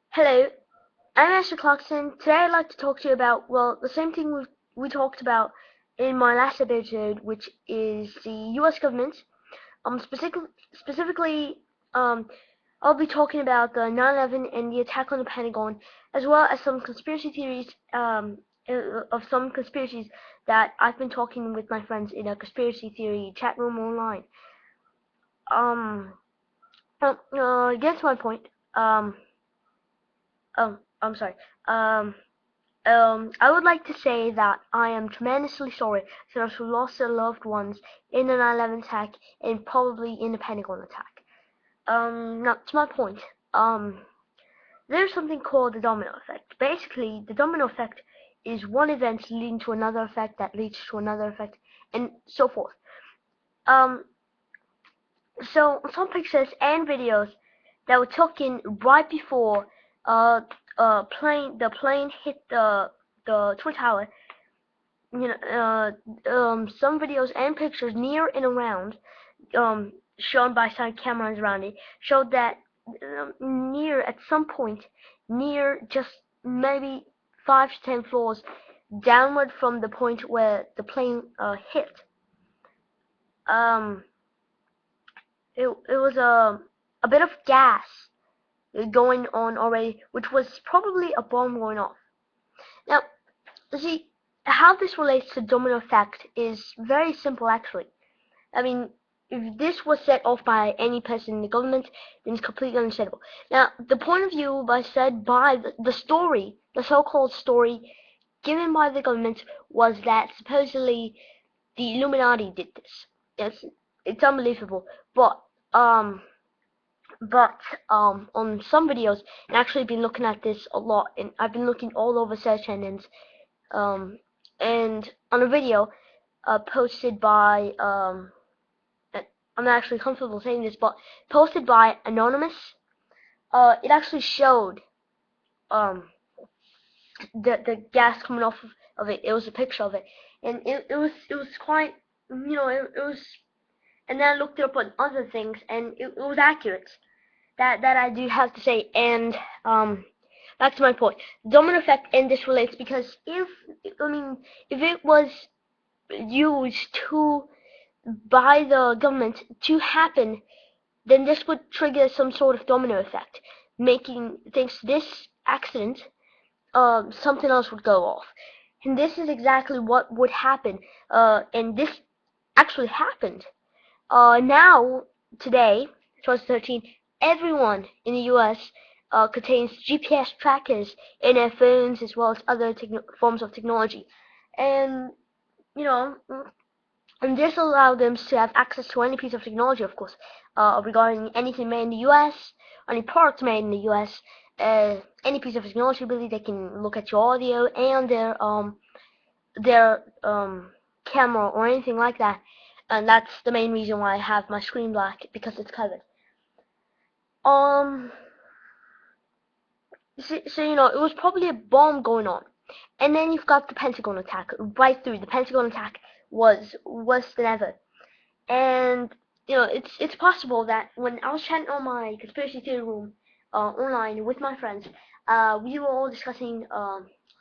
Hello, I'm Asher Clarkson. Today I'd like to talk to you about, well, the same thing we talked about in my last episode, which is the U.S. government. Specifically, um, I'll be talking about the 9/11 and the attack on the Pentagon, as well as some conspiracy theories, of some conspiracies that I've been talking with my friends in a conspiracy theory chat room online. Um, Get to my point. I'm sorry. Um, I would like to say that I am tremendously sorry to those who lost their loved ones in the 9/11 attack and probably in the Pentagon attack. Now to my point. There's something called the domino effect. Basically, the domino effect is one event leading to another effect that leads to another effect, and so forth. Um, so some pictures and videos that were taken right before uh the plane hit the Twin Tower. Some videos and pictures near and around, shown by side cameras around it, showed that near at some point, near just maybe 5 to 10 floors downward from the point where the plane hit, um, it was a bit of gas going on already, which was probably a bomb going off. Now, see, how this relates to domino effect is very simple actually. I mean, if this was set off by any person in the government, then it's completely understandable. Now, the point of view said by the story, the so-called story given by the government was that supposedly the Illuminati did this. It's unbelievable. But um, but on some videos, and actually been looking at this a lot, and I've been looking all over search engines, um, and on a video posted by I'm not actually comfortable saying this, but posted by Anonymous. It actually showed um, the gas coming off of it. It was a picture of it, and it was quite, it was. And then I looked it up on other things, and it was accurate. That I do have to say. And back to my point, domino effect, and this relates because if it was used to by the government to happen, then this would trigger some sort of domino effect, making thanks to this accident, something else would go off. And this is exactly what would happen. And this actually happened. Now, today, 2013, everyone in the U.S. Contains GPS trackers in their phones as well as other forms of technology. And, you know, and this allowed them to have access to any piece of technology, of course, regarding anything made in the U.S., any product made in the U.S., any piece of technology. Really, they can look at your audio and their camera or anything like that. And that's the main reason why I have my screen black, because it's covered. Um, so it was probably a bomb going on, and then you've got the Pentagon attack right through. The Pentagon attack was worse than ever. And it's possible that when I was chatting on my conspiracy theory room online with my friends, we were all discussing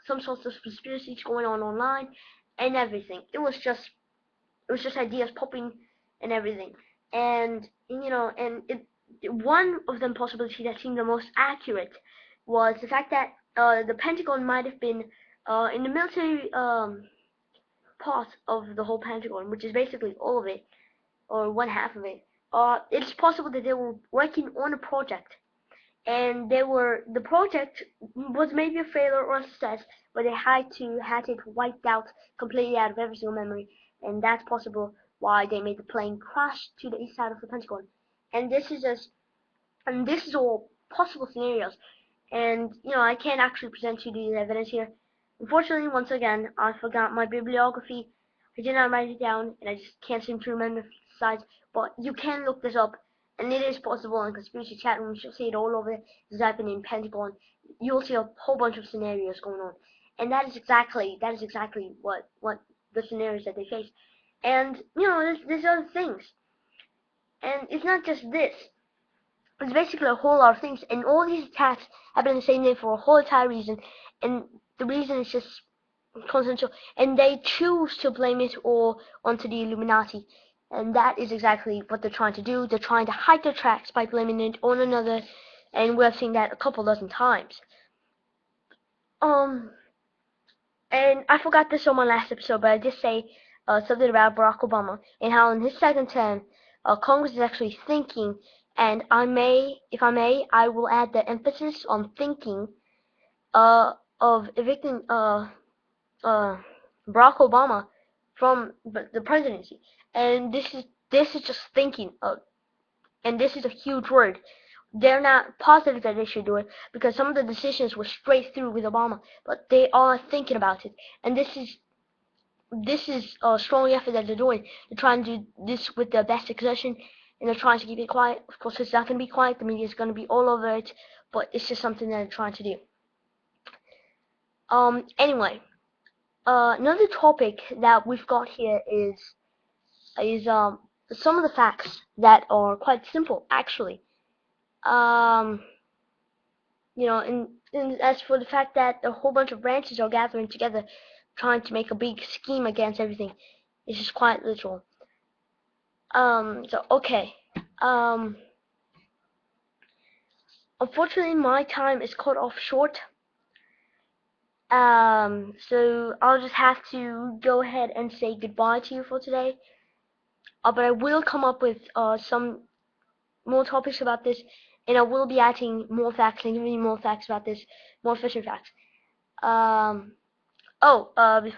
some sorts of conspiracies going on online and everything. It was just ideas popping and everything. And one of them possibility that seemed the most accurate was the fact that the Pentagon might have been in the military part of the whole Pentagon, which is basically all of it or one half of it. It's possible that they were working on a project, and the project was maybe a failure or a success, but they had it wiped out completely out of every single memory, and that's possible why they made the plane crash to the east side of the Pentagon. And this is all possible scenarios, and I can't actually present you the evidence here. Unfortunately, once again, I forgot my bibliography. I did not write it down, and I just can't seem to remember the size. But you can look this up, and it is possible in conspiracy chat rooms. You'll see it all over. It's happening in Pentagon. You'll see a whole bunch of scenarios going on, and that is exactly what the scenarios that they face. And there's other things, and it's not just this. It's basically a whole lot of things, and all these attacks happen in the same day for a whole entire reason, and the reason is just consensual, and they choose to blame it all onto the Illuminati, and that is exactly what they're trying to do. They're trying to hide their tracks by blaming it on another, and we've seen that a couple dozen times. And I forgot this on my last episode, but I did say something about Barack Obama and how in his second term, Congress is actually thinking, and if I may, I will add the emphasis on thinking, of evicting Barack Obama from the presidency. And this is just thinking, and this is a huge word. They're not positive that they should do it because some of the decisions were straight through with Obama, but they are thinking about it, and this is a strong effort that they're doing. They're trying to do this with their best exertion, and they're trying to keep it quiet. Of course, it's not going to be quiet. The media is going to be all over it, but it's just something that they're trying to do. Anyway, another topic that we've got here is some of the facts that are quite simple, actually. And as for the fact that a whole bunch of branches are gathering together, trying to make a big scheme against everything, it's just quite literal. Okay. Unfortunately, my time is cut off short. So I'll just have to go ahead and say goodbye to you for today. But I will come up with some more topics about this, and I will be adding more facts and giving you more facts about this, more fishing facts. Before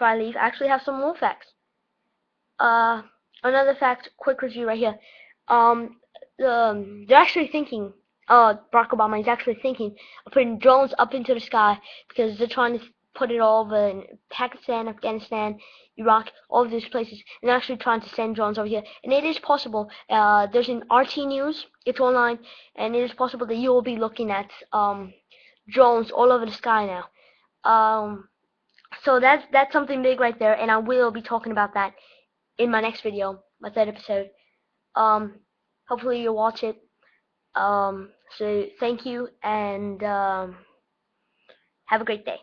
I leave, I actually have some more facts. Another fact, quick review right here. They're actually thinking, Barack Obama is actually thinking of putting drones up into the sky because they're trying to put it all over in Pakistan, Afghanistan, Iraq, all of these places, and they're actually trying to send drones over here. And it is possible. There's an RT News, it's online, and it is possible that you will be looking at drones all over the sky now. So that's something big right there, and I will be talking about that in my next video, my third episode. Hopefully you'll watch it. So thank you, and have a great day.